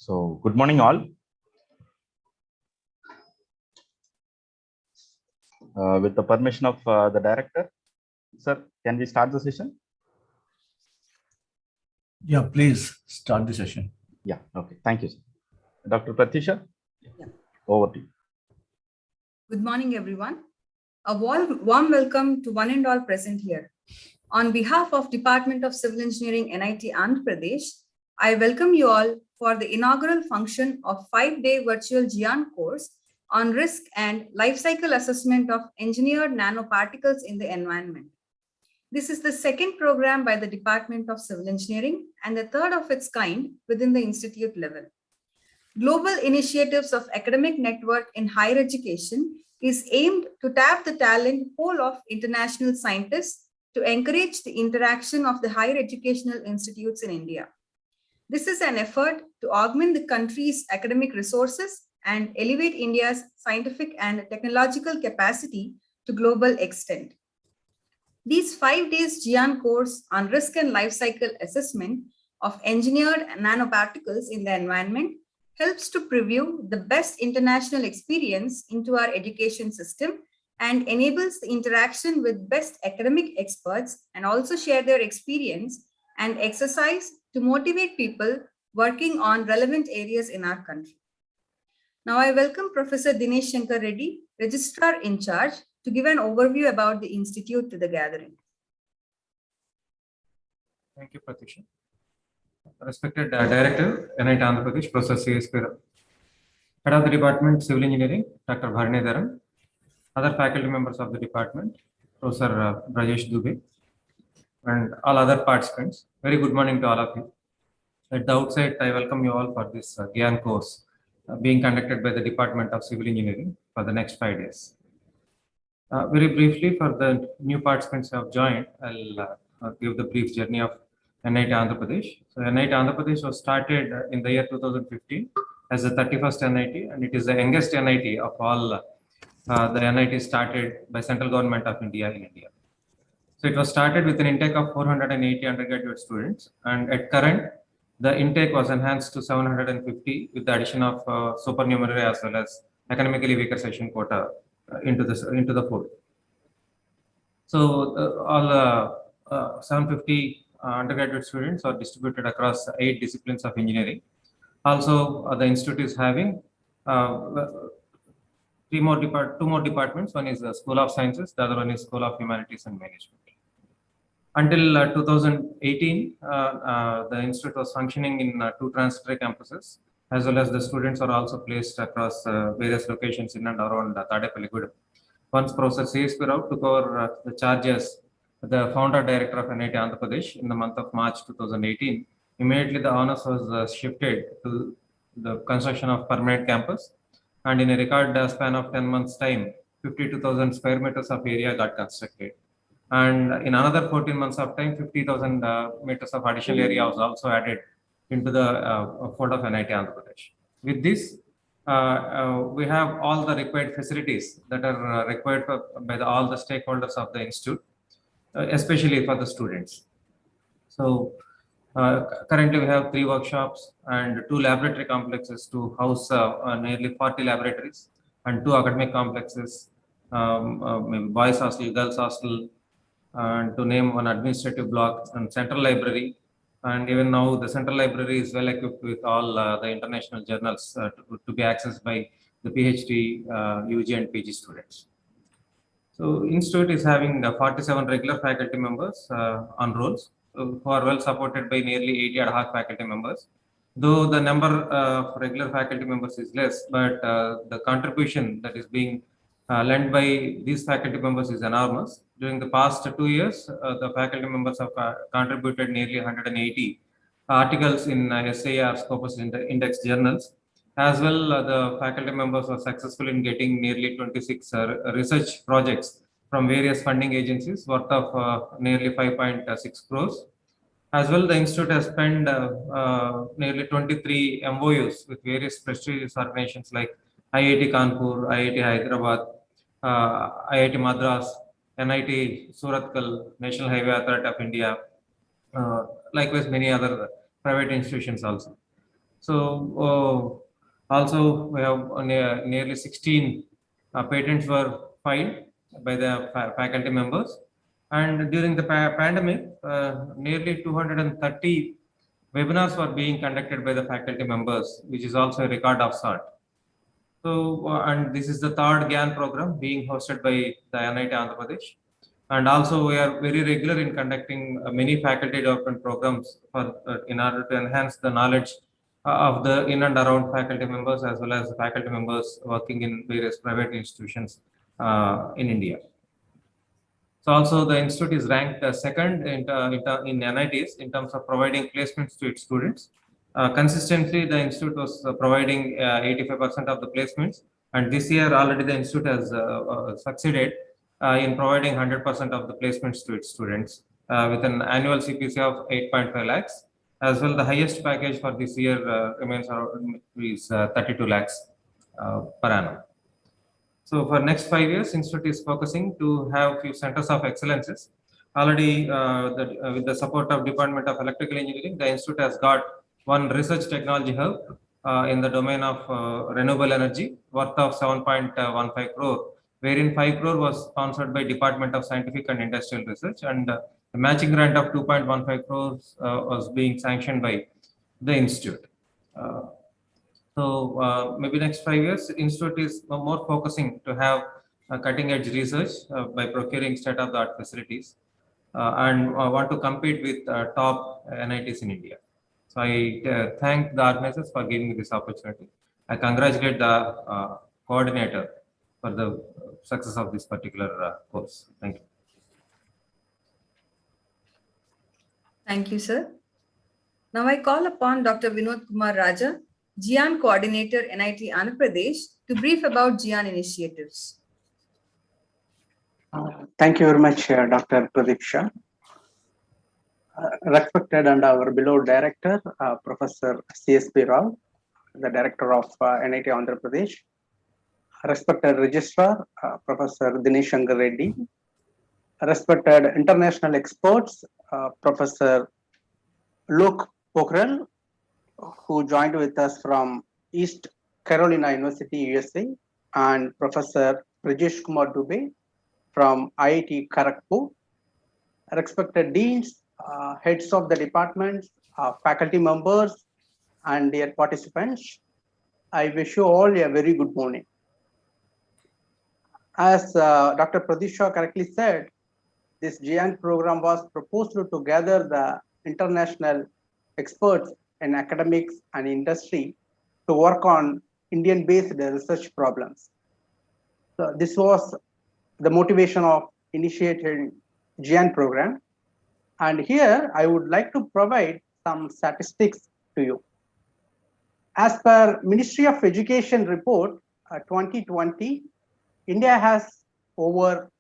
So, good morning, all. With the permission of the director, sir, can we start the session? Yeah, please start the session. Yeah, okay. Thank you, sir. Dr. Pratisha, Yeah. over to you. Good morning, everyone. A warm welcome to one and all present here. On behalf of Department of Civil Engineering, NIT Andhra Pradesh, I welcome you all for the inaugural function of 5-day virtual GIAN course on risk and life cycle assessment of engineered nanoparticles in the environment. This is the second program by the Department of Civil Engineering and the third of its kind within the institute level. Global initiatives of academic network in higher education is aimed to tap the talent pool of international scientists to encourage the interaction of the higher educational institutes in India. This is an effort to augment the country's academic resources and elevate India's scientific and technological capacity to global extent. These 5 days GIAN course on risk and life cycle assessment of engineered nanoparticles in the environment helps to preview the best international experience into our education system and enables the interaction with best academic experts and also share their experience and exercise to motivate people working on relevant areas in our country. Now I welcome Professor Dinesh Shankar Reddy, Registrar in Charge, to give an overview about the institute to the gathering. Thank you, Pratisha. Respected Director, NIT Andhra Pradesh, Professor C.S. Pira. Head of the Department, Civil Engineering, Dr. Bharanidharan. Other faculty members of the department, Professor Brajesh Dubey, and all other participants. Very good morning to all of you. At the outset, I welcome you all for this GIAN course being conducted by the Department of Civil Engineering for the next 5 days. Very briefly, for the new participants who have joined, I'll give the brief journey of NIT Andhra Pradesh. So NIT Andhra Pradesh was started in the year 2015 as the 31st NIT, and it is the youngest NIT of all the NIT started by Central Government of India in India. So it was started with an intake of 480 undergraduate students, and at current, the intake was enhanced to 750 with the addition of supernumerary as well as academically weaker section quota into the fold. So all 750 undergraduate students are distributed across 8 disciplines of engineering. Also, the institute is having two more departments. One is the School of Sciences, the other one is School of Humanities and Management. Until 2018, the institute was functioning in 2 transitory campuses, as well as the students are also placed across various locations in and around Tadepalligudem. Once Professor C.S. Pira took over the charge as the founder director of NIT Andhra Pradesh in the month of March 2018, immediately the honors was shifted to the construction of permanent campus, and in a record span of 10 months time, 52,000 square meters of area got constructed. And in another 14 months of time, 50,000 meters of additional area was also added into the fold of NIT Andhra Pradesh. With this, we have all the required facilities that are required by all the stakeholders of the institute, especially for the students. So currently we have 3 workshops and 2 laboratory complexes to house nearly 40 laboratories, and 2 academic complexes, maybe boys hostel, girls hostel, and to name one administrative block, and central library. And even now the central library is well equipped with all the international journals to be accessed by the PhD, UG and PG students. So Institute is having 47 regular faculty members on rolls, who are well supported by nearly 80 ad hoc faculty members. Though the number of regular faculty members is less, but the contribution that is being lent by these faculty members is enormous. During the past 2 years, the faculty members have contributed nearly 180 articles in SIR Scopus Index journals. As well, the faculty members were successful in getting nearly 26 research projects from various funding agencies worth of nearly 5.6 crores. As well, the institute has spent nearly 23 MOUs with various prestigious organizations like IIT Kanpur, IIT Hyderabad, IIT Madras, NIT Surathkal, National Highway Authority of India, likewise many other private institutions also. So also we have nearly 16 patents were filed by the faculty members. And during the pandemic, nearly 230 webinars were being conducted by the faculty members, which is also a record of sort. So, and this is the third GIAN program being hosted by the NIT Andhra Pradesh. And also we are very regular in conducting many faculty development programs for, in order to enhance the knowledge of the in and around faculty members as well as faculty members working in various private institutions in India. So also the institute is ranked second in NITs in terms of providing placements to its students. Consistently, the institute was providing 85% of the placements, and this year already the institute has succeeded in providing 100% of the placements to its students with an annual CPC of 8.5 lakhs. As well, the highest package for this year remains is 32 lakhs per annum. So for next 5 years, Institute is focusing to have few centers of excellences. Already, with the support of Department of Electrical Engineering, the Institute has got one research technology hub in the domain of renewable energy worth of 7.15 crore, wherein 5 crore was sponsored by Department of Scientific and Industrial Research, and the matching grant of 2.15 crores was being sanctioned by the Institute. So maybe next 5 years, Institute is more focusing to have cutting edge research by procuring state of the art facilities and want to compete with top NITs in India. So I thank the organizers for giving me this opportunity. I congratulate the coordinator for the success of this particular course. Thank you. Thank you, sir. Now I call upon Dr. Vinod Kumar Raja, GIAN Coordinator, NIT Andhra Pradesh, to brief about GIAN initiatives. Thank you very much, Dr. Pradiksha. Respected and our beloved director, Professor CSP Rao, the director of NIT Andhra Pradesh. Respected registrar, Professor Dinesh Shankar Reddy. Respected international experts, Professor Luke Pokhrel, who joined with us from East Carolina University, USA, and Professor Rajesh Kumar Dubey from IIT Kharagpur. Respected deans, heads of the departments, faculty members, and dear participants, I wish you all a very good morning. As Dr. Pradisha correctly said, this GIAN program was proposed to gather the international experts in academics and industry to work on Indian-based research problems. So this was the motivation of initiating GIAN program. And here I would like to provide some statistics to you. As per Ministry of Education report 2020, India has over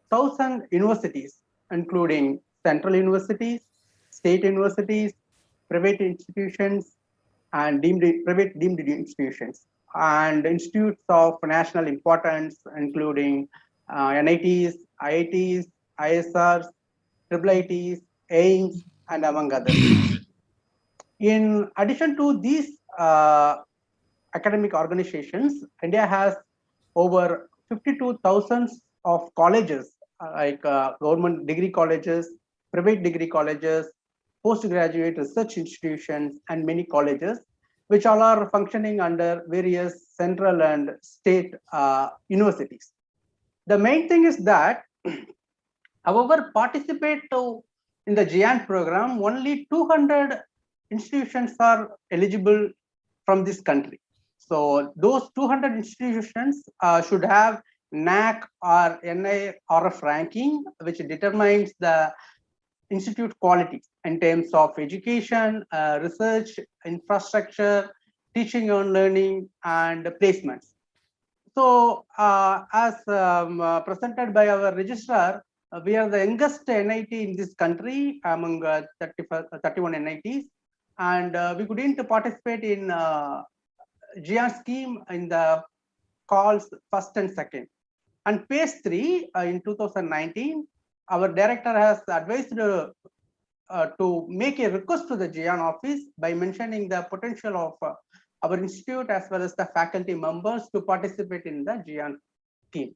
1,000 universities, including central universities, state universities, private institutions, and private deemed institutions, and institutes of national importance, including NITs, IITs, ISRs, IIITs, AIIMS, and among others. In addition to these academic organizations, India has over 52,000 of colleges, like government degree colleges, private degree colleges, postgraduate research institutions, and many colleges, which all are functioning under various central and state universities. The main thing is that, however, participate in the GIAN program, only 200 institutions are eligible from this country. So those 200 institutions should have NAC or NIRF ranking, which determines the institute quality in terms of education, research, infrastructure, teaching and learning, and placements. So as presented by our registrar, we are the youngest NIT in this country among 31 NITs, and we couldn't participate in GIAN scheme in the calls first and second. And phase 3 in 2019, our director has advised to make a request to the GIAN office by mentioning the potential of our institute as well as the faculty members to participate in the GIAN scheme.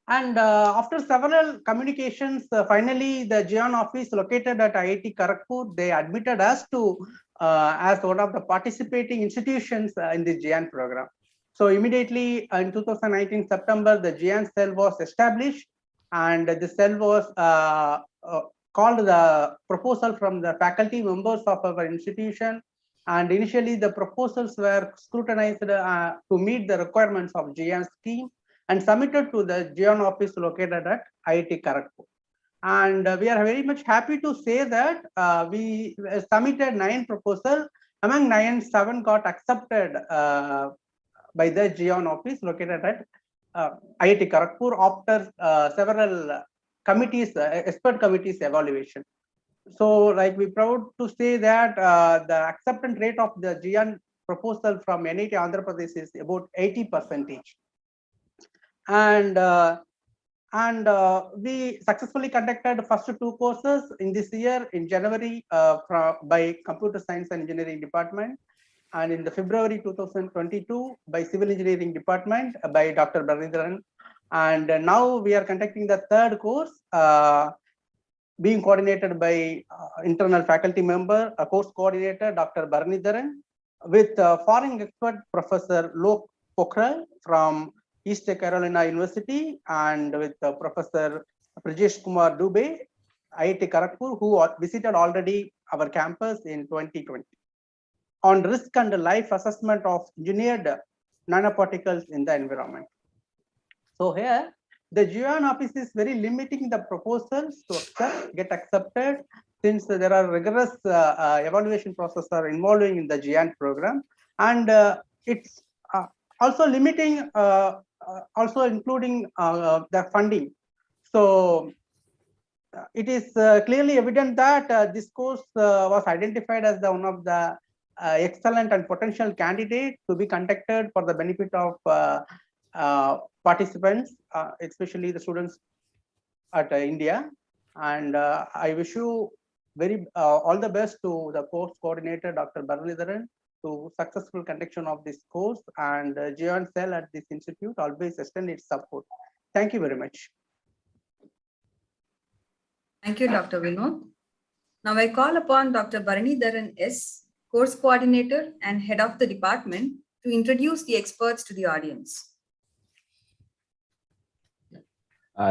And after several communications, finally the GIAN office located at IIT Kharagpur, they admitted us to as one of the participating institutions in the GIAN program. So immediately in 2019 September, the GIAN cell was established, and the cell was called the proposal from the faculty members of our institution. And initially the proposals were scrutinized to meet the requirements of GIAN scheme and submitted to the GIAN office located at IIT Kharagpur. And we are very much happy to say that we submitted 9 proposals. Among 9, 7 got accepted by the GIAN office located at IIT Kharagpur after several committees, expert committees evaluation. So, like, we're proud to say that the acceptance rate of the GIAN proposal from NIT Andhra Pradesh is about 80%. And we successfully conducted first 2 courses in this year in January by Computer Science and Engineering Department, and in the February 2022 by Civil Engineering Department by Dr. Bharanidharan. And now we are conducting the 3rd course being coordinated by internal faculty member, a course coordinator, Dr. Bharanidharan, with foreign expert Professor Lok Pokhral from East Carolina University, and with Professor Prajesh Kumar Dubey, IIT Kharagpur, who visited already our campus in 2020 on risk and life assessment of engineered nanoparticles in the environment. So here, the GIAN office is very limiting the proposals to get accepted, since there are rigorous evaluation process are involving in the GIAN program, and it's also limiting, also including the funding. So it is clearly evident that this course was identified as the one of the excellent and potential candidate to be conducted for the benefit of participants, especially the students at India. And I wish you all the best to the course coordinator, Dr. Bharanidharan, to successful conduction of this course, and GIAN cell at this institute always extend its support. Thank you very much. Thank you, Dr. Vinod. Now I call upon Dr. Bharanidharan S., course coordinator and head of the department, to introduce the experts to the audience.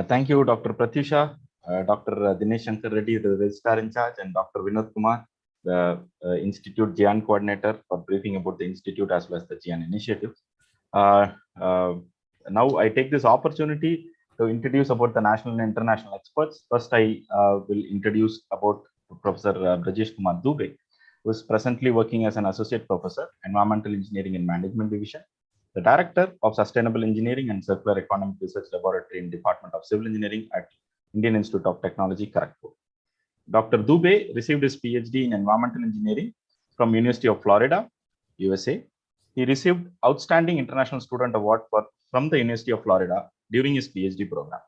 Thank you, Dr. Pratyusha, Dr. Dinesh Shankar Reddy, the registrar in charge, and Dr. Vinod Kumar, the Institute GIAN coordinator, for briefing about the Institute as well as the GIAN initiative. Now I take this opportunity to introduce about the national and international experts. First, I will introduce about Professor Prajesh Kumar Dubey, who is presently working as an associate professor, Environmental Engineering and Management Division, the Director of Sustainable Engineering and Circular Economic Research Laboratory in Department of Civil Engineering at Indian Institute of Technology, Kharagpur. Dr. Dubey received his PhD in Environmental Engineering from University of Florida, USA. He received Outstanding International Student Award from the University of Florida during his PhD program.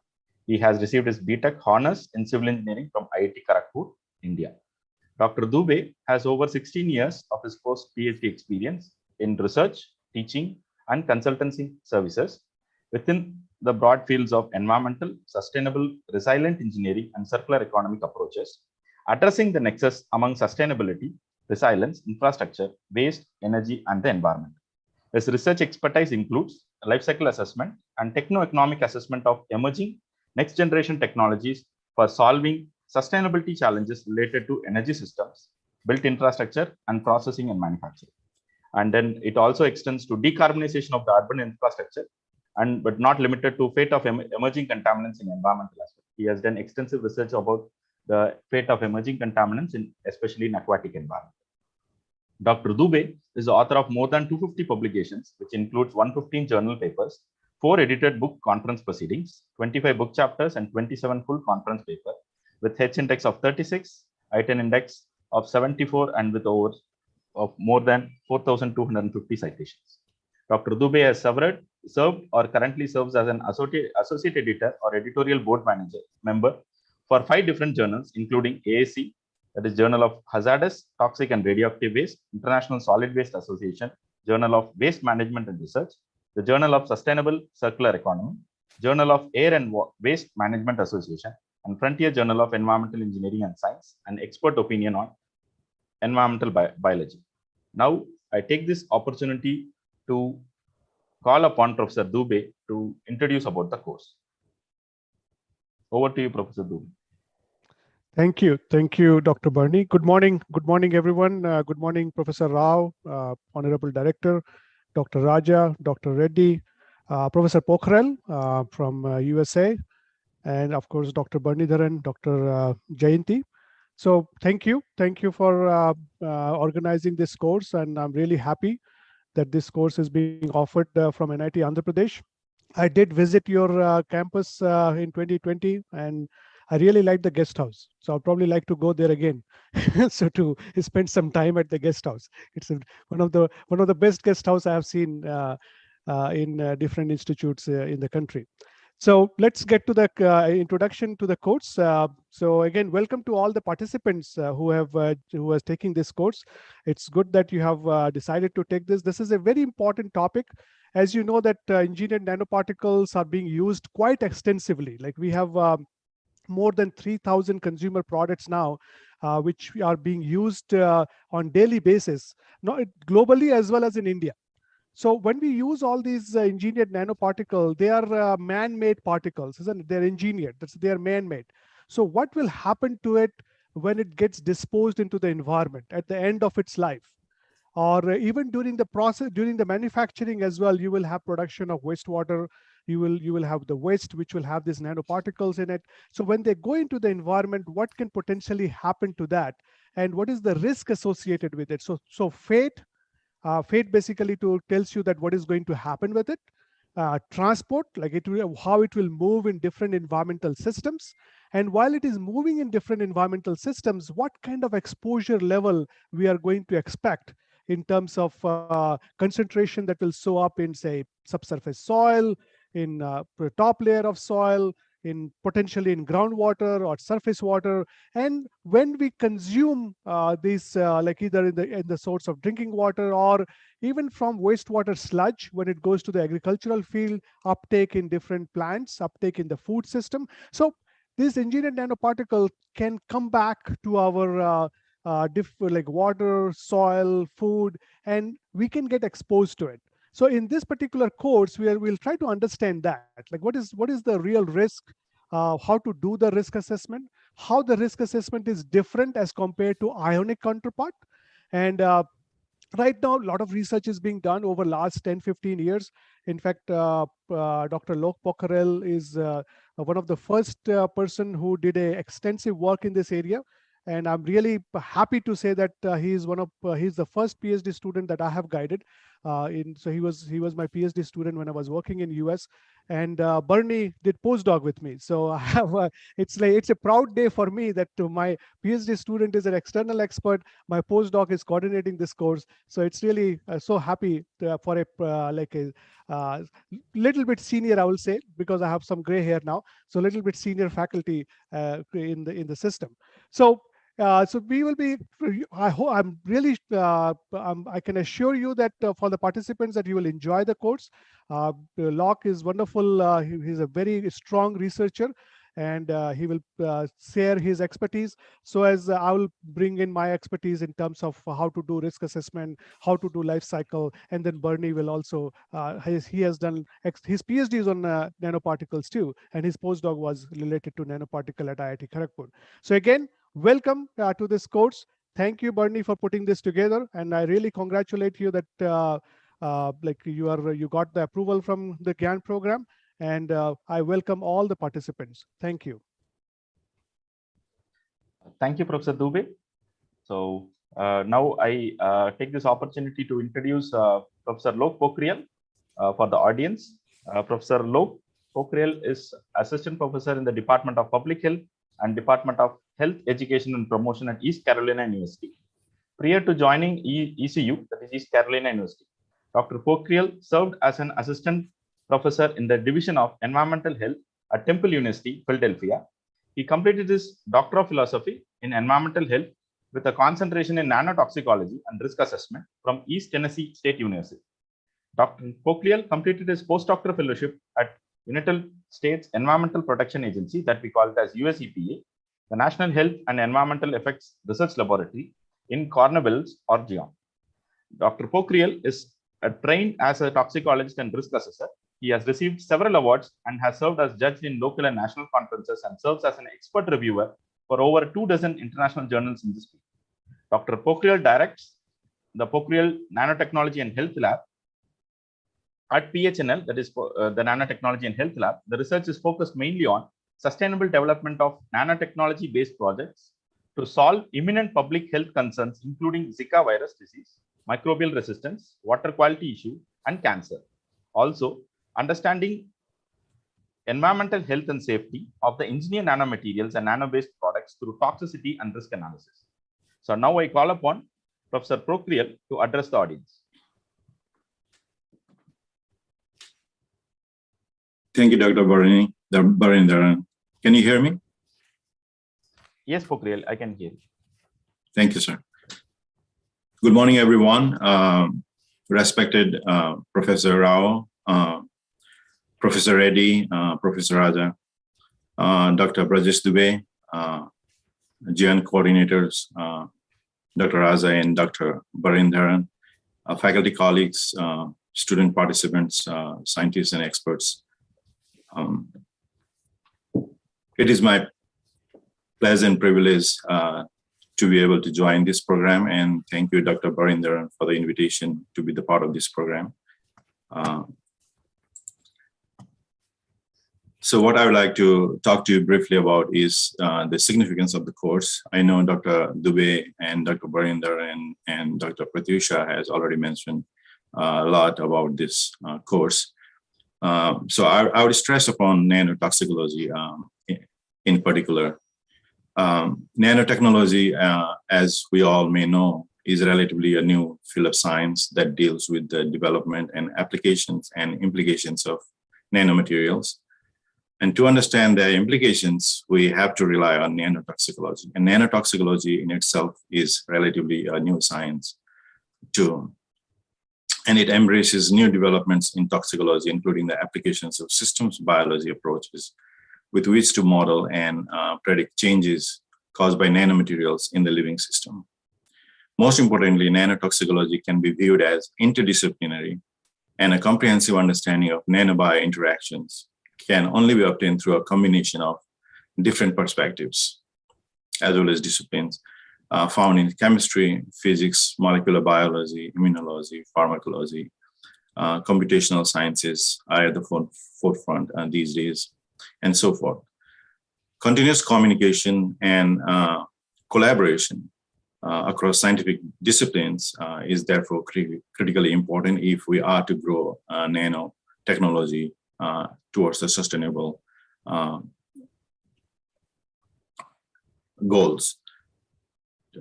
He has received his BTech Honors in Civil Engineering from IIT Kharagpur, India. Dr. Dubey has over 16 years of his post-PhD experience in research, teaching, and consultancy services within the broad fields of environmental, sustainable, resilient engineering, and circular economic approaches, addressing the nexus among sustainability, resilience, infrastructure, waste, energy, and the environment. His research expertise includes life cycle assessment and techno-economic assessment of emerging next-generation technologies for solving sustainability challenges related to energy systems, built infrastructure, and processing and manufacturing. And then it also extends to decarbonization of the urban infrastructure, but not limited to fate of emerging contaminants in environmental aspect. He has done extensive research about the fate of emerging contaminants, especially in aquatic environment. Dr. Dubey is the author of more than 250 publications, which includes 115 journal papers, 4 edited book conference proceedings, 25 book chapters, and 27 full conference papers, with H index of 36, I-10 index of 74, and with over of more than 4,250 citations. Dr. Dubey has served or currently serves as an associate editor or editorial board member for 5 different journals, including AAC, that is Journal of Hazardous, Toxic and Radioactive Waste, International Solid Waste Association, Journal of Waste Management and Research, the Journal of Sustainable Circular Economy, Journal of Air and Waste Management Association, and Frontier Journal of Environmental Engineering and Science, and expert opinion on environmental biology. Now, I take this opportunity to call upon Professor Dubey to introduce about the course. Over to you, Professor Dubey. Thank you. Thank you, Dr. Barney. Good morning. Good morning, everyone. Good morning, Professor Rao, Honorable Director, Dr. Raja, Dr. Reddy, Professor Pokhrel from USA, and of course, Dr. Barnidharan, Dr. Jayanti. So thank you. Thank you for organizing this course. And I'm really happy that this course is being offered from NIT Andhra Pradesh. I did visit your campus in 2020, and I really like the guest house. So I'll probably like to go there again. So to spend some time at the guest house. It's one of the best guest house I have seen in different institutes in the country. So let's get to the introduction to the course. So again, welcome to all the participants who are taking this course. It's good that you have decided to take this. This is a very important topic. As you know that engineered nanoparticles are being used quite extensively. Like we have more than 3,000 consumer products now, which are being used on daily basis, not globally as well as in India. So when we use all these engineered nanoparticles, they are man-made particles, isn't it? They're engineered, they are man-made. So what will happen to it when it gets disposed into the environment at the end of its life? Or even during the process, during the manufacturing as well, you will have production of wastewater. You will have the waste, which will have these nanoparticles in it. So when they go into the environment, what can potentially happen to that? And what is the risk associated with it? So fate basically tells you that what is going to happen with it. Transport, like how it will move in different environmental systems. And while it is moving in different environmental systems, what kind of exposure level we are going to expect in terms of concentration that will show up in, say, subsurface soil, in top layer of soil, in potentially in groundwater or surface water. And when we consume these, like either in the source of drinking water or even from wastewater sludge, when it goes to the agricultural field, uptake in different plants, uptake in the food system. So this engineered nanoparticle can come back to our like water, soil, food, and we can get exposed to it. So in this particular course, we'll try to understand that, like what is the real risk, how to do the risk assessment, how the risk assessment is different as compared to ionic counterpart. And right now, a lot of research is being done over last 10, 15 years. In fact, Dr. Lok Pokhrel is one of the first person who did extensive work in this area. And I'm really happy to say that he's the first PhD student that I have guided. So he was my PhD student when I was working in US, and Bernie did postdoc with me. So I have it's a proud day for me that my PhD student is an external expert. My postdoc is coordinating this course. So it's really so happy for a little bit senior, I will say, because I have some gray hair now. So a little bit senior faculty in the system. So we will be, I'm really, I can assure you that for the participants that you will enjoy the course. Locke is wonderful. He's a very strong researcher, and he will share his expertise. So as I will bring in my expertise in terms of how to do risk assessment, how to do life cycle, and then Bernie will also, he has done, his PhD is on nanoparticles too, and his postdoc was related to nanoparticle at IIT Kharagpur. So again, welcome to this course. Thank you, Bernie, for putting this together, and I really congratulate you that like you got the approval from the GIAN program, and I welcome all the participants. Thank you. Thank you, Professor Dubey. So now I take this opportunity to introduce Professor Lok Pokhrel for the audience. Professor Lok Pokhrel is Assistant Professor in the Department of Public Health and Department of Health Education and Promotion at East Carolina University. Prior to joining ECU, that is East Carolina University, Dr. Pokhrel served as an Assistant Professor in the Division of Environmental Health at Temple University, Philadelphia. He completed his Doctor of Philosophy in Environmental Health with a concentration in nanotoxicology and risk assessment from East Tennessee State University. Dr. Pocriel completed his postdoctoral fellowship at United States Environmental Protection Agency, that we call it as USEPA, the National Health and Environmental Effects Research Laboratory in Cornwallis or GIAN. Dr. Pocriel is trained as a toxicologist and risk assessor. He has received several awards and has served as judge in local and national conferences and serves as an expert reviewer for over 24 international journals in this field. Dr. Pocriel directs the Pocriel Nanotechnology and Health Lab at PHNL, that is the Nanotechnology and Health Lab. The research is focused mainly on sustainable development of nanotechnology-based projects to solve imminent public health concerns, including Zika virus disease, microbial resistance, water quality issue, and cancer. Also, understanding environmental health and safety of the engineered nanomaterials and nano-based products through toxicity and risk analysis. So now I call upon Professor Pocriel to address the audience. Thank you, Dr. Barindaran. Can you hear me? Yes, Pocriel, I can hear you. Thank you, sir. Good morning, everyone. Respected Professor Rao, Professor Reddy, Professor Raja, Dr. Brajesh Dubey, GIAN coordinators, Dr. Raza and Dr. Barindaran, faculty colleagues, student participants, scientists and experts. It is my pleasure and privilege to be able to join this program, and thank you, Dr. Barindaran, for the invitation to be the part of this program. So what I would like to talk to you briefly about is the significance of the course. I know Dr. Dubey and Dr. Barindaran and Dr. Pratyusha has already mentioned a lot about this course. So I would stress upon nanotoxicology in particular. Nanotechnology, as we all may know, is relatively a new field of science that deals with the development and applications and implications of nanomaterials. And to understand their implications, we have to rely on nanotoxicology. And nanotoxicology in itself is relatively a new science too. And it embraces new developments in toxicology, including the applications of systems biology approaches with which to model and predict changes caused by nanomaterials in the living system. Most importantly, nanotoxicology can be viewed as interdisciplinary, and a comprehensive understanding of nanobio interactions can only be obtained through a combination of different perspectives, as well as disciplines found in chemistry, physics, molecular biology, immunology, pharmacology, computational sciences are at the forefront these days, and so forth. Continuous communication and collaboration across scientific disciplines is therefore critically important if we are to grow nanotechnology towards the sustainable goals.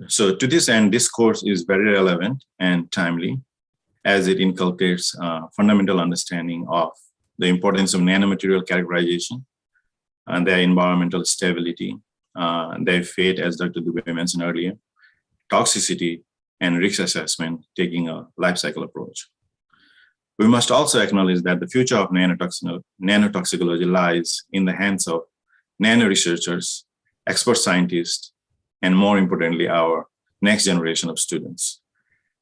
So to this end, this course is very relevant and timely as it inculcates fundamental understanding of the importance of nanomaterial characterization and their environmental stability, their fate, as Dr. Dubey mentioned earlier, toxicity, and risk assessment, taking a life cycle approach. We must also acknowledge that the future of nanotoxicology lies in the hands of nano researchers, expert scientists, and more importantly, our next generation of students.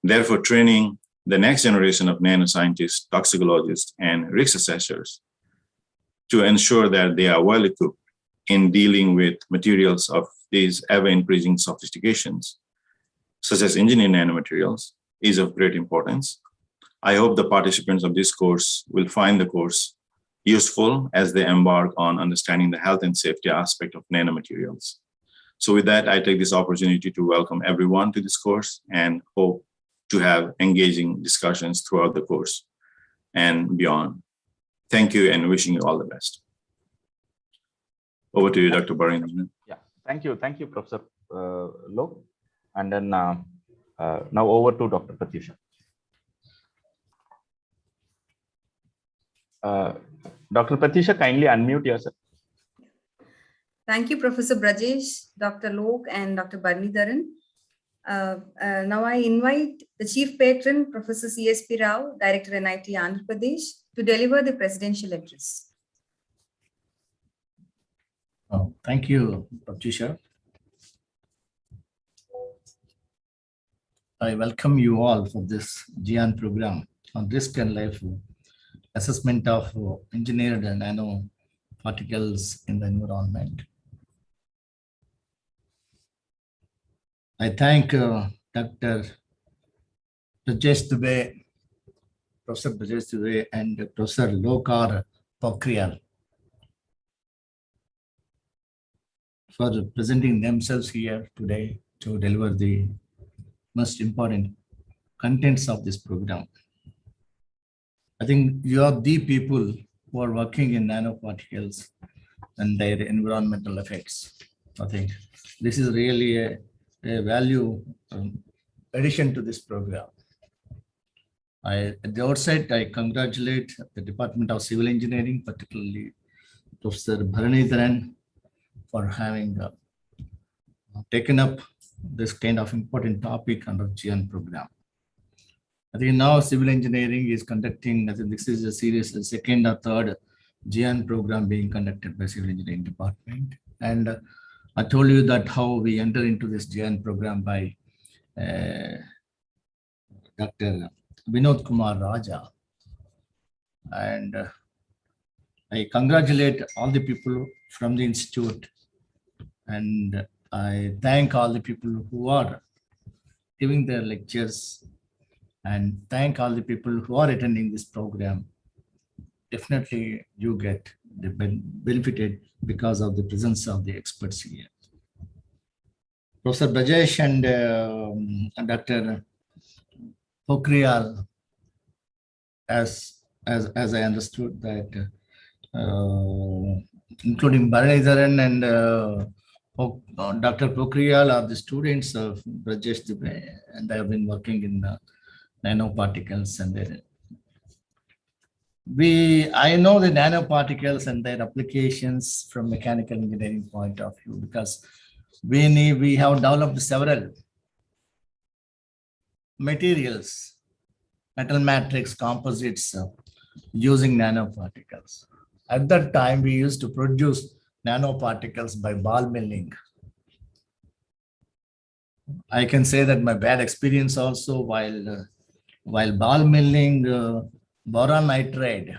Therefore, training the next generation of nanoscientists, toxicologists, and risk assessors to ensure that they are well equipped in dealing with materials of these ever-increasing sophistications, such as engineered nanomaterials, is of great importance. I hope the participants of this course will find the course useful as they embark on understanding the health and safety aspect of nanomaterials. So with that, I take this opportunity to welcome everyone to this course and hope to have engaging discussions throughout the course and beyond. Thank you and wishing you all the best. Over to you, Dr. Barindaran. Yeah, thank you, Professor Lok. And then now over to Dr. Pratyusha. Dr. Pratyusha, kindly unmute yourself. Thank you, Professor Brajesh, Dr. Lok, and Dr. Barindaran. Now I invite the Chief Patron, Professor CSP Rao, Director NIT Andhra Pradesh, to deliver the presidential address. Oh, thank you, Patricia. I welcome you all for this GIAN program on risk and life assessment of engineered nanoparticles in the environment. I thank Dr. Brajesh Dubey, Professor Brajesh Dubey, and Professor Lokar Pokhriyal for presenting themselves here today to deliver the most important contents of this program. I think you are the people who are working in nanoparticles and their environmental effects. I think this is really a value addition to this program. At the outset, I congratulate the Department of Civil Engineering, particularly Professor Bharanidharan, for having taken up this kind of important topic under GIAN program. I think now civil engineering is conducting, I think this is a series, the second or third GIAN program being conducted by civil engineering department. And I told you that how we enter into this GIAN program by Dr. Vinod Kumar Raja. And I congratulate all the people from the institute, and I thank all the people who are giving their lectures, and thank all the people who are attending this program. Definitely you get the benefited because of the presence of the experts here. Professor Brajesh and Dr. Pokhriyal, as I understood that, including Bharanidharan and Dr. Pokhriyal are the students of Brajesh Dubey, and they have been working in nanoparticles and I know the nanoparticles and their applications from mechanical engineering point of view, because we have developed several materials, metal matrix composites using nanoparticles. At that time, we used to produce nanoparticles by ball milling. I can say that my bad experience also while ball milling boron nitride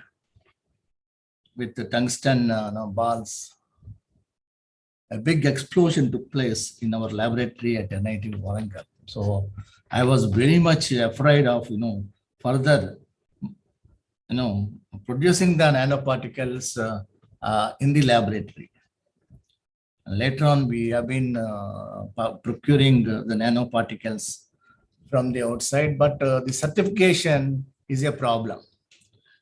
with the tungsten balls, a big explosion took place in our laboratory at NIT Warangal. So I was very much afraid of further producing the nanoparticles in the laboratory. Later on, we have been procuring the nanoparticles from the outside, but the certification is a problem.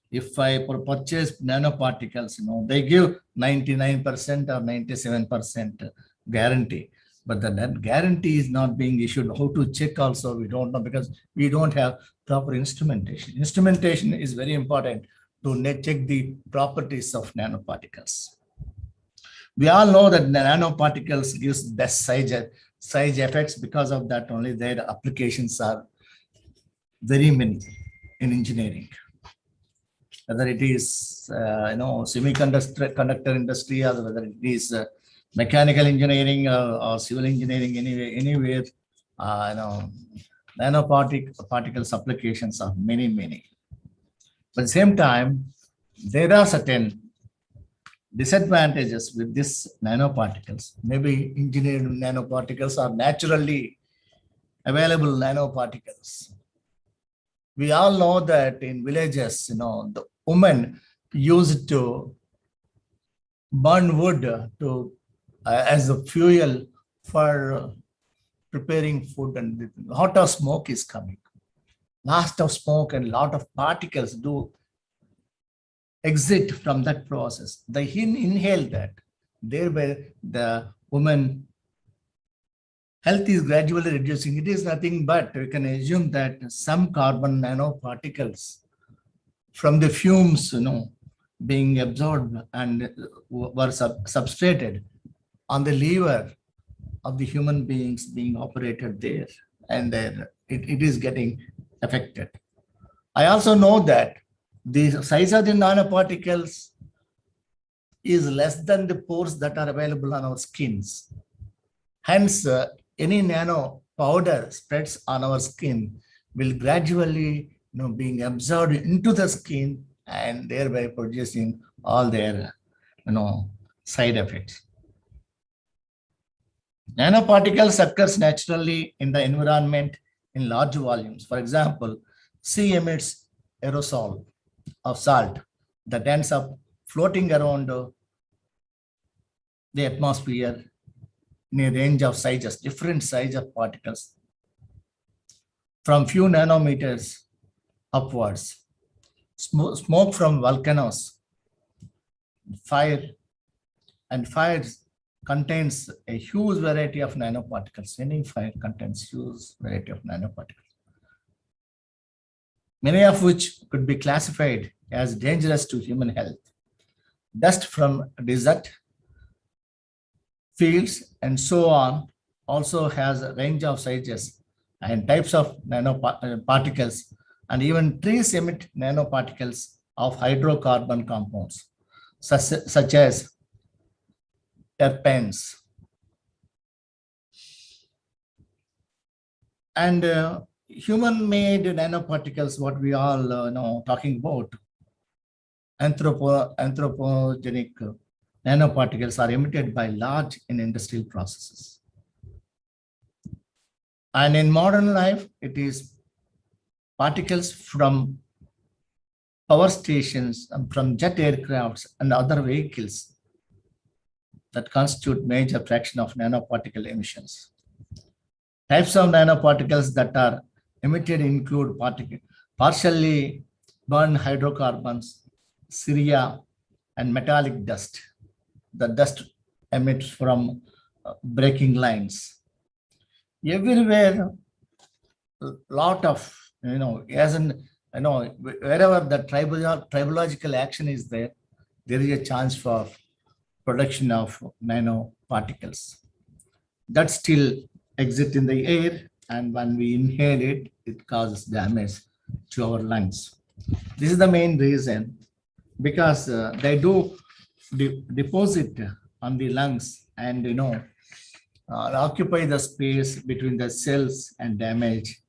If I purchase nanoparticles, they give 99% or 97% guarantee, but that guarantee is not being issued. How to check also, we don't know, because we don't have proper instrumentation. Instrumentation is very important to check the properties of nanoparticles. We all know that the nanoparticles gives best size effects. Because of that only, their applications are very many in engineering. Whether it is semiconductor industry, or whether it is mechanical engineering or civil engineering, anywhere, nanoparticles applications are many. But at the same time, there are certain disadvantages with these nanoparticles. Maybe engineered nanoparticles are naturally available nanoparticles. We all know that in villages, the women used to burn wood as a fuel for preparing food, and a lot of smoke is coming. Lots of smoke and lot of particles do exit from that process. They inhale that. Thereby, the woman health is gradually reducing. It is nothing but we can assume that some carbon nanoparticles from the fumes, being absorbed and were substrated on the liver of the human beings being operated there. and it is getting affected. I also know that the size of the nanoparticles is less than the pores that are available on our skins. Hence, any nano powder spreads on our skin will gradually being absorbed into the skin and thereby producing all their side effects. Nanoparticles occurs naturally in the environment in large volumes. For example, sea emits aerosol of salt that ends up floating around the atmosphere in a range of sizes, different size of particles, from few nanometers upwards. Smoke from volcanoes, fire contains a huge variety of nanoparticles. Any fire contains huge variety of nanoparticles, many of which could be classified as dangerous to human health. Dust from desert, fields, and so on also has a range of sizes and types of nanoparticles, and even trees emit nanoparticles of hydrocarbon compounds, such as terpenes. And human-made nanoparticles, what we all know talking about, anthropogenic nanoparticles are emitted by large in industrial processes. And in modern life, it is particles from power stations and from jet aircrafts and other vehicles that constitute major fraction of nanoparticle emissions. Types of nanoparticles that are emitted include partially burned hydrocarbons, ceria, and metallic dust. The dust emits from braking lines. Everywhere, lot of, wherever the tribological action is there, there is a chance for production of nanoparticles that still exist in the air, and when we inhale it, it causes damage to our lungs. This is the main reason, because they do deposit on the lungs and occupy the space between the cells and damage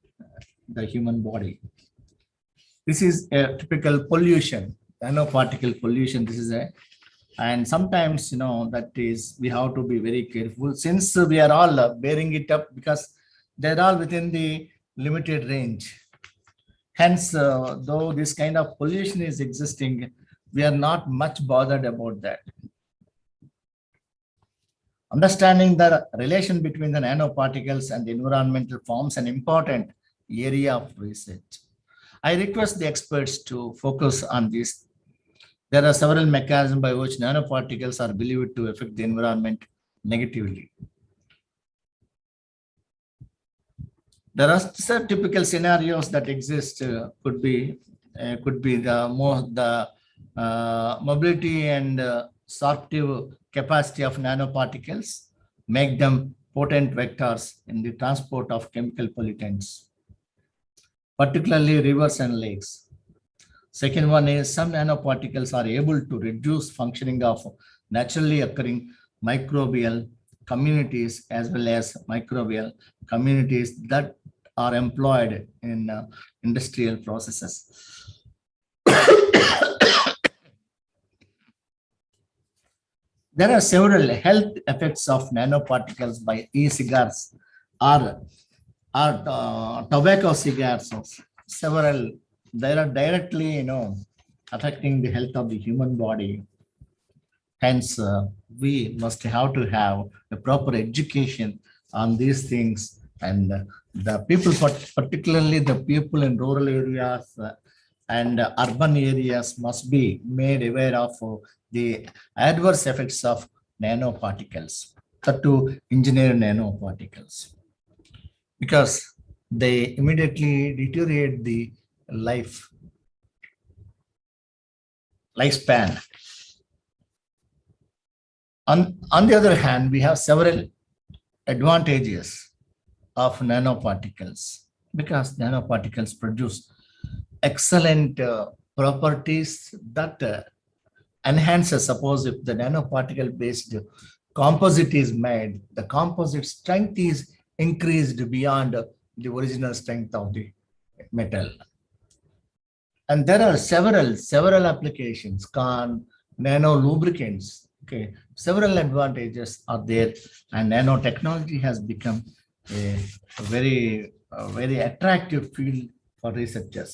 the human body. This is a typical pollution, nanoparticle pollution. This is and sometimes that is, we have to be very careful, since we are all bearing it up, because they're all within the limited range. Hence, though this kind of pollution is existing, we are not much bothered about that. Understanding the relation between the nanoparticles and the environmental forms an important area of research. I request the experts to focus on this. There are several mechanisms by which nanoparticles are believed to affect the environment negatively. There are some typical scenarios that exist. Could be the mobility and sorptive capacity of nanoparticles make them potent vectors in the transport of chemical pollutants, particularly rivers and lakes. Second one is, some nanoparticles are able to reduce functioning of naturally occurring microbial communities as well as microbial communities that are employed in industrial processes. There are several health effects of nanoparticles by e-cigars or tobacco cigars. Several, they are directly, affecting the health of the human body. Hence, we must have to have a proper education on these things, and the people, particularly the people in rural areas and urban areas, must be made aware of the adverse effects of nanoparticles, to engineer nanoparticles, because they immediately deteriorate the lifespan. On the other hand, we have several advantages of nanoparticles, because nanoparticles produce excellent properties that enhances. Suppose if the nanoparticle based composite is made, the composite strength is increased beyond the original strength of the metal. And there are several applications, nano lubricants. Okay, several advantages are there, and nanotechnology has become a very attractive field for researchers.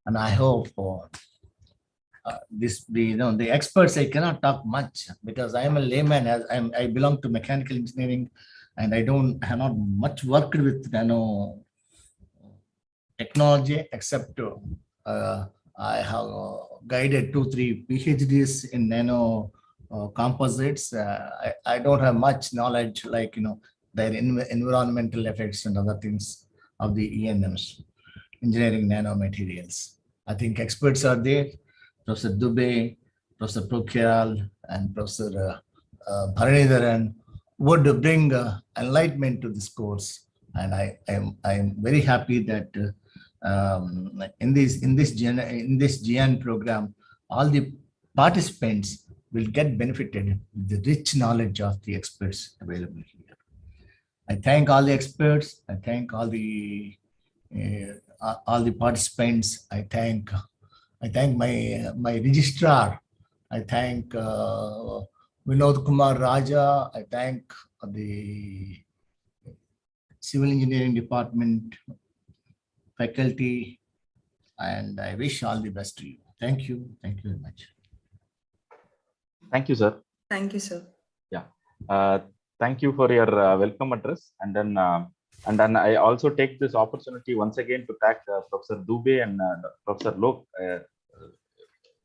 And I hope the experts, I cannot talk much because I am a layman, as I belong to mechanical engineering, and I have not much worked with nano technology, except I have guided 2-3 PhDs in nano composites. I don't have much knowledge, like their environmental effects and other things of the ENMs, engineering nanomaterials. I think experts are there. Professor Dubey, Professor Prokhyal, and Professor Bharanidharan would bring enlightenment to this course. And I am very happy that in this GIAN program, all the participants will get benefited with the rich knowledge of the experts available here. I thank all the experts. I thank all the participants. I thank my registrar. I thank Vinod Kumar Raja. I thank the Civil Engineering Department faculty, and I wish all the best to you. Thank you. Thank you very much. Thank you, sir. Thank you, sir. Yeah. Thank you for your welcome address. And then I also take this opportunity once again to thank Professor Dubey and Professor Lok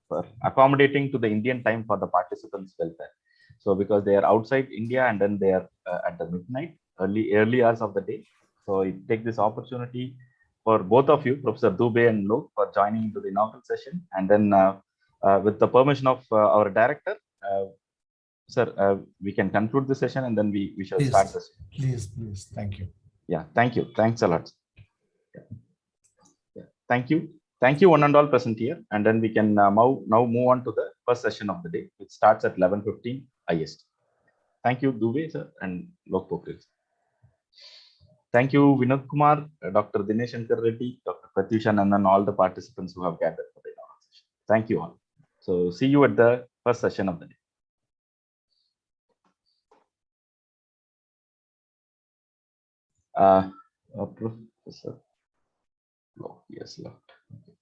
for accommodating to the Indian time for the participants' welfare. So because they are outside India and then they are at the midnight, early hours of the day. So I take this opportunity for both of you, Professor Dubey and Lok, for joining into the inaugural session. And then with the permission of our director, sir, we can conclude the session and then we shall start the session. Please. Thank you. Yeah, thank you. Thanks a lot. Yeah. Thank you. Thank you, one and all present here. And then we can now move on to the first session of the day, which starts at 11:15 IST. Thank you, Dubey, sir, and Lok Pokhriyal. Thank you, Vinod Kumar, Dr. Dinesh Shankar Reddy, Dr. Pratyushan, and then all the participants who have gathered for the inaugural session. Thank you all. So see you at the first session of the day. Professor Lok, yes, Lok. Okay.